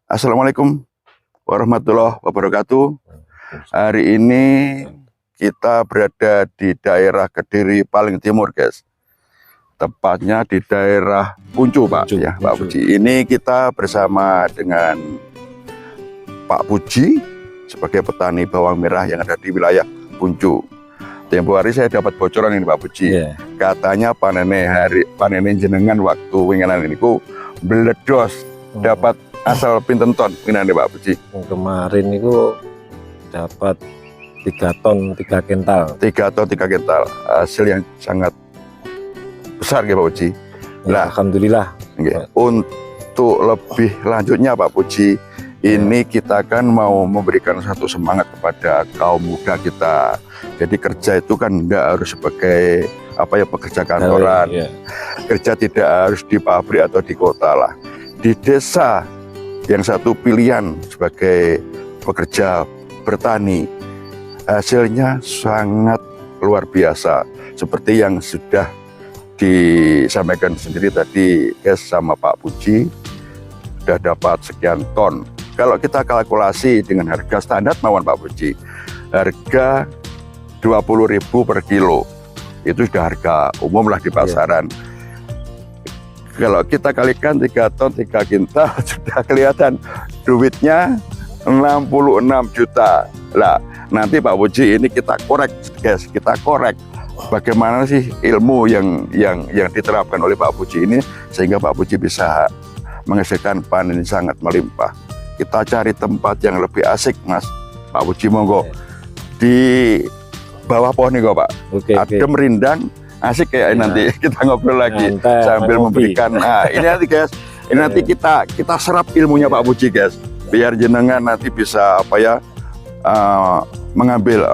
Assalamualaikum warahmatullahi wabarakatuh. Hari ini kita berada di daerah Kediri paling timur, guys. Tepatnya di daerah Puncu, Pak. Ya, Pak Puji. Ini kita bersama dengan Pak Puji sebagai petani bawang merah yang ada di wilayah Puncu. Tempo hari saya dapat bocoran ini, Pak Puji. Katanya panen jenengan waktu winginan ini ku meledos dapat asal pinten ton winane Pak Puji. Kemarin itu dapat 3 ton 3 kental. 3 ton 3 kental. Hasil yang sangat besar ya Pak Puji. Ya, alhamdulillah. Untuk lebih lanjutnya Pak Puji, ini kita kan mau memberikan satu semangat kepada kaum muda kita. Jadi kerja itu kan enggak harus sebagai pekerja kantoran. Kerja tidak harus di pabrik atau di kota lah. Di desa yang satu pilihan sebagai pekerja bertani, hasilnya sangat luar biasa seperti yang sudah disampaikan sendiri tadi guys sama Pak Puji, sudah dapat sekian ton. Kalau kita kalkulasi dengan harga standar mawon Pak Puji, harga 20.000 per kilo itu sudah harga umum lah di pasaran. Kalau kita kalikan 3 ton 3 kintal sudah kelihatan duitnya 66 juta. Lah, nanti Pak Puji ini kita korek, guys, kita korek bagaimana sih ilmu yang diterapkan oleh Pak Puji ini sehingga Pak Puji bisa menghasilkan panen sangat melimpah. Kita cari tempat yang lebih asik, Mas. Pak Puji monggo. Di bawah pohon nih kok, Pak. Adem rindang. Asik kayak nanti kita ngobrol lagi sambil memberikan. Nah, ini nanti guys, ini nanti kita serap ilmunya Pak Puji guys, biar jenengan nanti bisa mengambil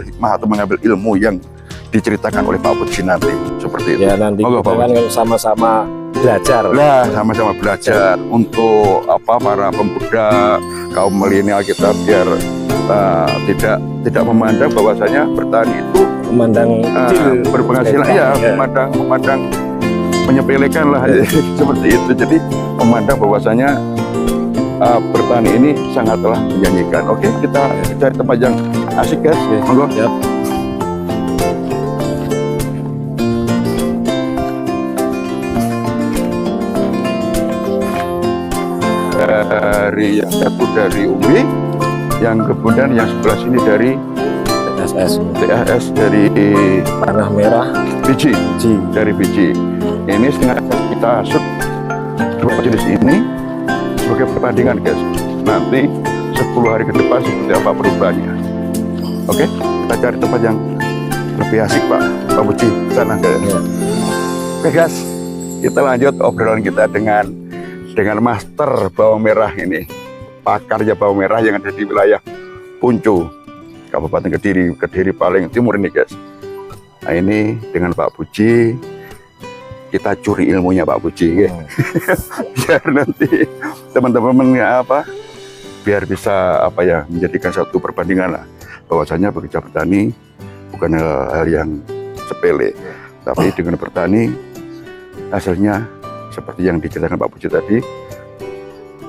hikmah atau mengambil ilmu yang diceritakan oleh Pak Puji nanti seperti itu. Ya nanti kita kan sama-sama belajar. Lah, sama-sama belajar untuk para pemuda kaum milenial kita biar tidak memandang bahwasanya bertani itu memandang kecil, berpenghasilan memandang menyepelekan lah seperti itu. Jadi memandang bahwasanya bertani ini sangatlah menjanjikan. Oke, kita cari tempat yang asik guys. Monggo. Dari yang satu dari Umi, yang kemudian yang sebelah sini dari TSS dari Tanah Merah biji dari biji. Ini sengaja kita shoot 2 jenis ini sebagai perbandingan guys. Nanti 10 hari ke depan seperti apa perubahannya. Oke, kita cari tempat yang lebih asik Pak Puji sana guys. Oke guys, kita lanjut obrolan kita dengan master bawang merah ini, pakarnya bawang merah yang ada di wilayah Puncu, Kabupaten Kediri paling timur ini guys. Nah ini dengan Pak Puji kita curi ilmunya Pak Puji biar nanti teman-teman biar bisa menjadikan satu perbandingan lah bahwasanya bekerja bertani bukan hal yang sepele, tapi dengan bertani hasilnya seperti yang diceritakan Pak Puji tadi,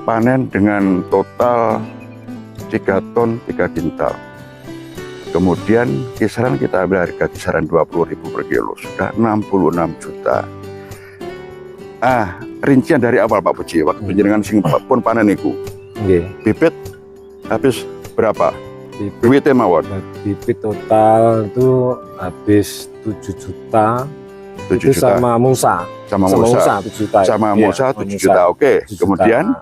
panen dengan total 3 ton 3 kintal. Kemudian kisaran kita ambil harga kisaran 20.000 per kilo, sudah 66 juta. Rincian dari awal Pak Puji, waktu jenengan sing pun panen itu, bibit habis berapa? Duitnya mawon? Bibit total itu habis 7 juta. 7 juta sama Musa. Sama Musa 7 juta. Sama Musa 7 juta. Oke. Kemudian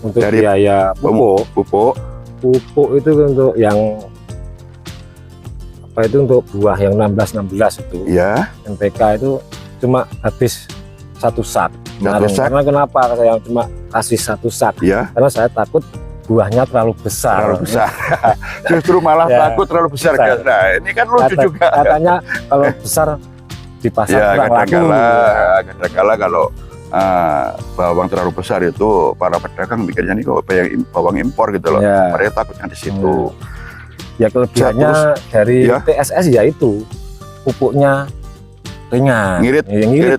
untuk dari biaya pupuk itu untuk yang untuk buah yang 16 itu. Ya. NPK itu cuma habis 1 sak. Karena kenapa saya cuma kasih 1 sak? Ya. Karena saya takut buahnya terlalu besar. Justru malah takut terlalu besar. Guys. Nah, ini kan lucu juga. Katanya kalau besar di pasar kadang-kala kalau bawang terlalu besar itu para pedagang mikirnya nih kok bawang impor gitu loh. Mereka takutnya di situ. Ya kelebihannya dari TSS yaitu pupuknya ringan. Ngirit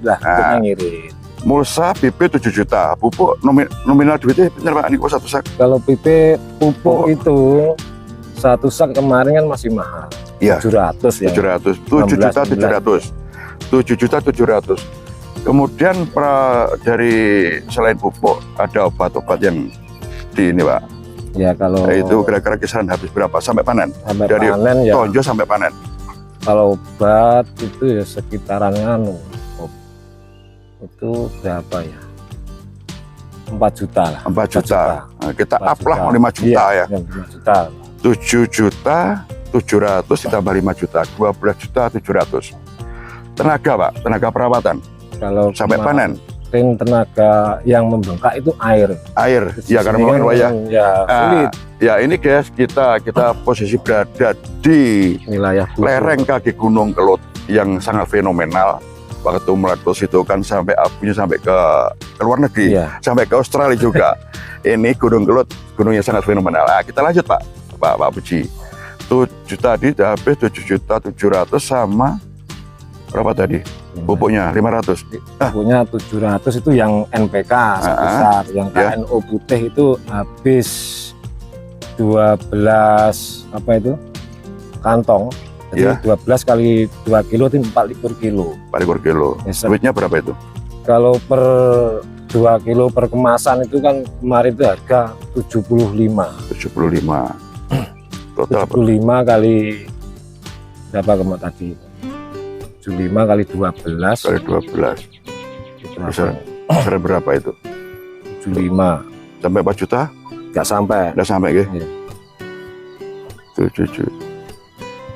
lah, pupuknya ngirit. mulsa PP 7 juta, pupuk nominal duitnya bener Pak, ini kok 1 sak. Kalau PP pupuk itu 1 sak kemarin kan masih mahal. Iya. 700 ya. 7.700.000. Kemudian dari selain pupuk ada obat-obat yang di ini Pak. Ya kalau itu kira-kira kisaran habis berapa sampai panen? Sampai dari panen ya. tonjo sampai panen. Kalau obat itu ya sekitaran itu berapa ya? 4 juta lah. 4 juta. Nah, kita up lah 5 juta ya. 5 juta. 7.700.000 ditambah 5 juta, 12.700.000. Tenaga Pak, tenaga perawatan. Kalau sampai panen. Tenaga yang membengkak itu air. Ya karena memang ya. Sulit. Ya ini guys, kita posisi berada di wilayah lereng kaki Gunung Kelut yang sangat fenomenal. Waktu meletus itu kan sampai apinya sampai ke luar negeri, sampai ke Australia juga. Ini Gunung Kelut, gunung yang sangat fenomenal. Nah, kita lanjut Pak Puji. 7 juta tadi udah habis, 7.700.000 sama berapa tadi? Pupuknya 500. Pupuknya 700 itu yang NPK sebesar, yang KNO putih itu habis 12 apa itu kantong. Jadi 12 kali 2 kilo itu 4 liter kilo. 4 liter kilo. Duitnya berapa itu? Kalau per 2 kilo per kemasan itu kan kemarin itu harga 75. 75. Total 75 kali berapa kemarin tadi? 75 kali 12. Kali 12. Besar berapa itu? 75. Sampai 4 juta? Nggak sampai. Nggak sampai ya? 7 juta.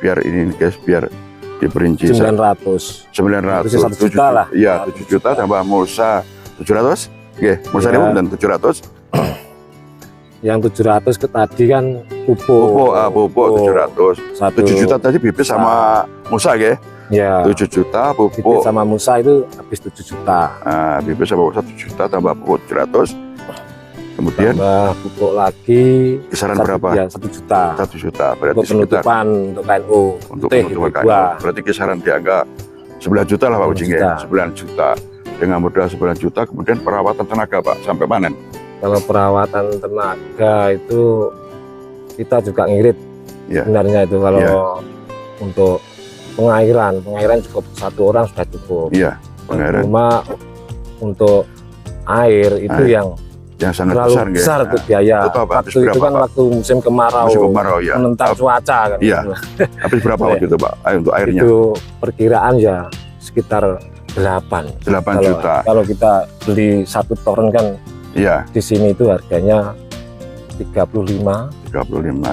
Biar ini guys, biar diperinci 900 1 juta lah. Iya, 7 juta tambah mulsa 700. Oke, mulsa dia dan 700. Yang 700 ke tadi kan pupuk 700. 7 juta tadi bibit sama mulsa ya. Ya. 7 juta pupuk bibit sama mulsa itu habis 7 juta. Nah, bibit sama mulsa 7 juta tambah pupuk 700. Kemudian tambah pupuk lagi kisaran berapa? Ya 1 juta. 1 juta berarti untuk penutupan untuk KNO. Untuk penutupan KNO. Berarti kisaran di angka 9 juta lah Pak Ucing ya. 9 juta. Dengan modal 9 juta, kemudian perawatan tenaga Pak sampai panen. Kalau perawatan tenaga itu kita juga ngirit. Sebenarnya itu kalau untuk pengairan cukup 1 orang sudah cukup. Iya, pengairan. Cuma untuk air itu yang sangat terlalu besar untuk biaya. Waktu itu kan waktu musim kemarau, ya. menentang cuaca kan. Iya. Habis berapa waktu itu Pak untuk airnya? Itu perkiraan ya sekitar 8 juta. Kalau kita beli 1 toren kan di sini itu harganya 35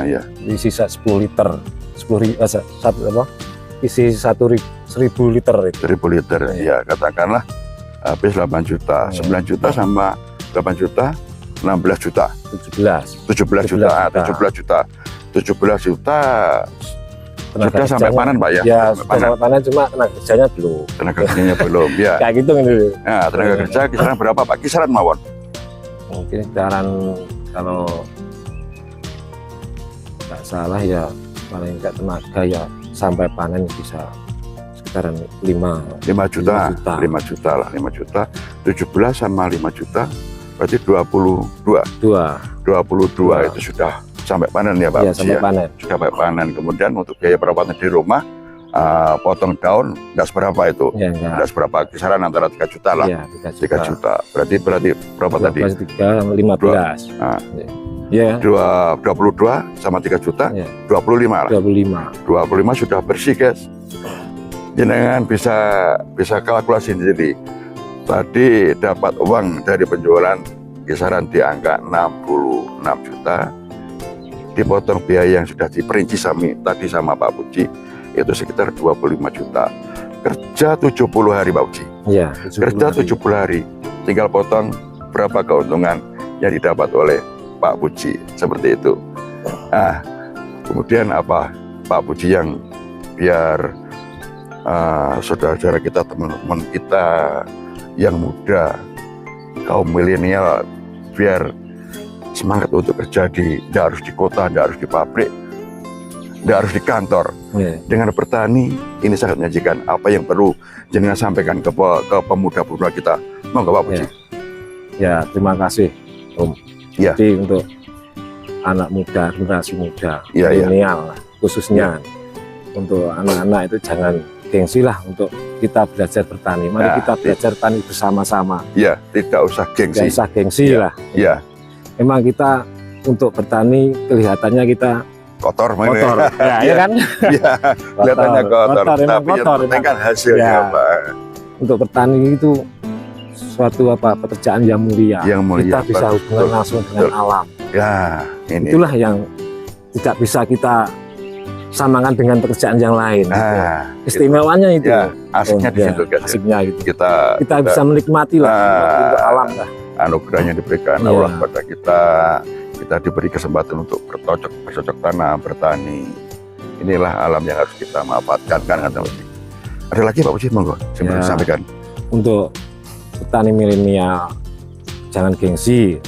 ya. Di sisa 10 liter. 10 isi 1.000 liter itu. 1.000 liter ya, katakanlah habis 8 juta. 9 juta sama 8 juta 16 juta. 17 juta. 17 juta sudah sampai panen Pak ya? Ya sudah sampai panen, cuma tenaga kerjanya belum. Tenaga kerjanya belum ya. Kayak gitu gitu. Nah, tenaga kerja kisaran berapa Pak? Kisaran mawon? Mungkin kisaran kalau nggak salah ya paling nggak tenaga ya sampai panen bisa sekitaran 5 juta. 5 juta lah, 5 juta. 17 sama 5 juta berarti 22 itu sudah sampai panen ya Pak? Iya, sampai panen. Sudah sampai panen. Kemudian untuk biaya perawatan di rumah, potong daun nggak seberapa itu, nggak seberapa, kisaran antara 3 juta lah. Iya, 3 juta. Berarti berapa tadi? 3 sama 15. Nah, ya. 22 sama 3 juta, 25 lah. 25 sudah bersih guys. Jenengan bisa kalkulasi sendiri. Tadi dapat uang dari penjualan kisaran di angka 66 juta. Dipotong biaya yang sudah diperinci tadi sama Pak Puji, itu sekitar 25 juta. Kerja 70 hari Pak Puji. Iya, kerja 70 hari. Tinggal potong berapa keuntungan yang didapat oleh Pak Puji, seperti itu. Nah, kemudian apa Pak Puji yang biar saudara-saudara kita, teman-teman kita yang muda, kaum milenial, biar semangat untuk kerja tidak harus di kota, tidak harus di pabrik, tidak harus di kantor. Dengan bertani ini sangat menyajikan. Apa yang perlu jenengan sampaikan ke pemuda-pemuda kita, Monggo Pak Puji. Ya, terima kasih Om. Ya. Jadi untuk anak muda, generasi muda, Ya, milenial khususnya, untuk anak-anak itu jangan gengsi lah untuk kita belajar bertani. Mari kita belajar tani bersama-sama. Ya, tidak usah gengsi. Tidak usah gengsi lah. Ya. Memang kita untuk bertani kelihatannya kita kotor, ya kan? Ya, kelihatannya kotor, tapi kotor, yang penting kan hasilnya, Pak. Untuk bertani itu suatu pekerjaan yang mulia. Kita bisa hubungan langsung dengan alam. Ya, ini. Itulah yang tidak bisa kita samakan dengan pekerjaan yang lain. Istimewanya itu. Ya, asiknya di situ, guys. Asiknya gitu. Kita bisa menikmati lah untuk alam lah. Anugerah yang diberikan Allah kepada kita diberi kesempatan untuk bercocok tanam, bertani. Inilah alam yang harus kita manfaatkan, kan? Ada lagi Pak Puji, monggo disampaikan. Untuk petani milenial, jangan gengsi.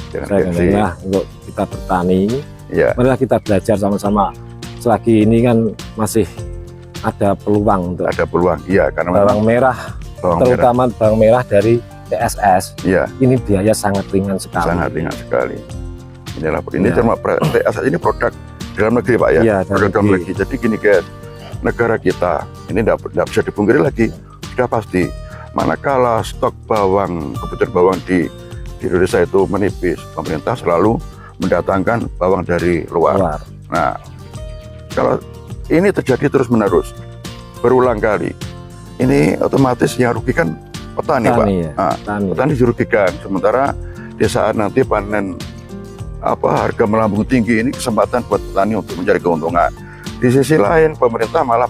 Untuk kita bertani, marilah kita belajar sama-sama. Selagi ini kan masih ada peluang untuk. Ada peluang, iya, karena bawang merah, terutama bawang merah dari TSS. Ini biaya sangat ringan sekali. Sangat ringan sekali. Ini cuma TSS ini produk dalam negeri, Pak ya. Produk dalam negeri. Jadi gini guys, negara kita ini tidak bisa dipungkiri lagi, sudah pasti. Manakala stok bawang, kebutuhan bawang di Indonesia itu menipis, pemerintah selalu mendatangkan bawang dari luar. Nah, kalau ini terjadi terus-menerus, berulang kali, ini otomatis yang rugikan petani, Pak. Petani dirugikan. Sementara di saat nanti panen harga melambung tinggi, ini kesempatan buat petani untuk mencari keuntungan. Di sisi lain, pemerintah malah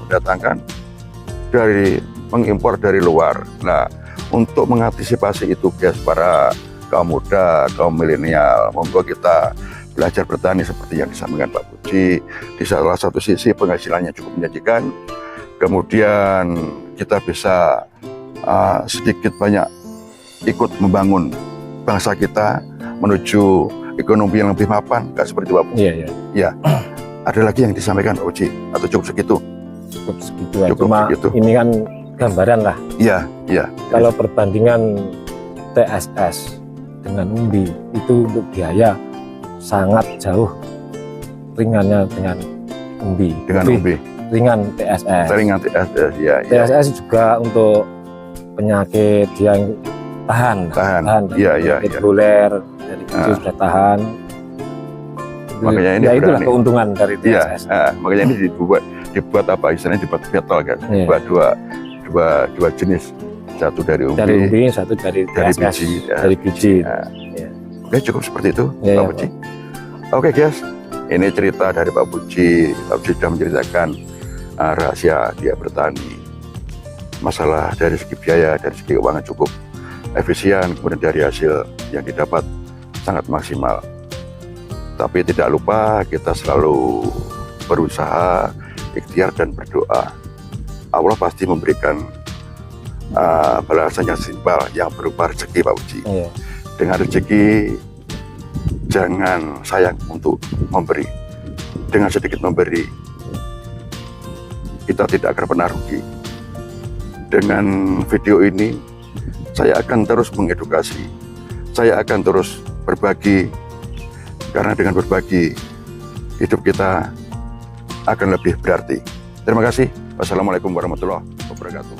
mengimpor dari luar. Nah, untuk mengantisipasi itu, guys, para kaum muda, kaum milenial, monggo kita belajar bertani seperti yang disampaikan Pak Puji. Di salah satu sisi penghasilannya cukup menjanjikan, kemudian kita bisa sedikit banyak ikut membangun bangsa kita menuju ekonomi yang lebih mapan, nggak seperti Pak Puji. Ya. Ada lagi yang disampaikan Pak Puji atau cukup segitu? Cukup segitu. Cuma ini kan gambaran lah. Iya. Kalau perbandingan TSS dengan umbi itu untuk biaya sangat jauh ringannya dengan umbi. Ringan TSS. Ya. TSS juga untuk penyakit yang tahan. Reguler dari kecil sudah tahan. Makanya ini itulah keuntungan dari TSS. Makanya ini dibuat apa istilahnya, dibuat battle kan. Dua jenis, satu dari umbi, satu dari biji. Oke, cukup seperti itu, Pak Puji. Oke guys, ini cerita dari Pak Puji. Pak Puji sudah menceritakan rahasia dia bertani, masalah dari segi biaya, dari segi keuangan cukup efisien, kemudian dari hasil yang didapat sangat maksimal. Tapi tidak lupa kita selalu berusaha, ikhtiar dan berdoa. Allah pasti memberikan balasan yang simpel, yang berupa rezeki, Pak Puji. Dengan rezeki jangan sayang untuk memberi. Dengan sedikit memberi, kita tidak akan pernah rugi. Dengan video ini, saya akan terus mengedukasi. Saya akan terus berbagi. Karena dengan berbagi, hidup kita akan lebih berarti. Terima kasih. Wassalamualaikum warahmatullahi wabarakatuh.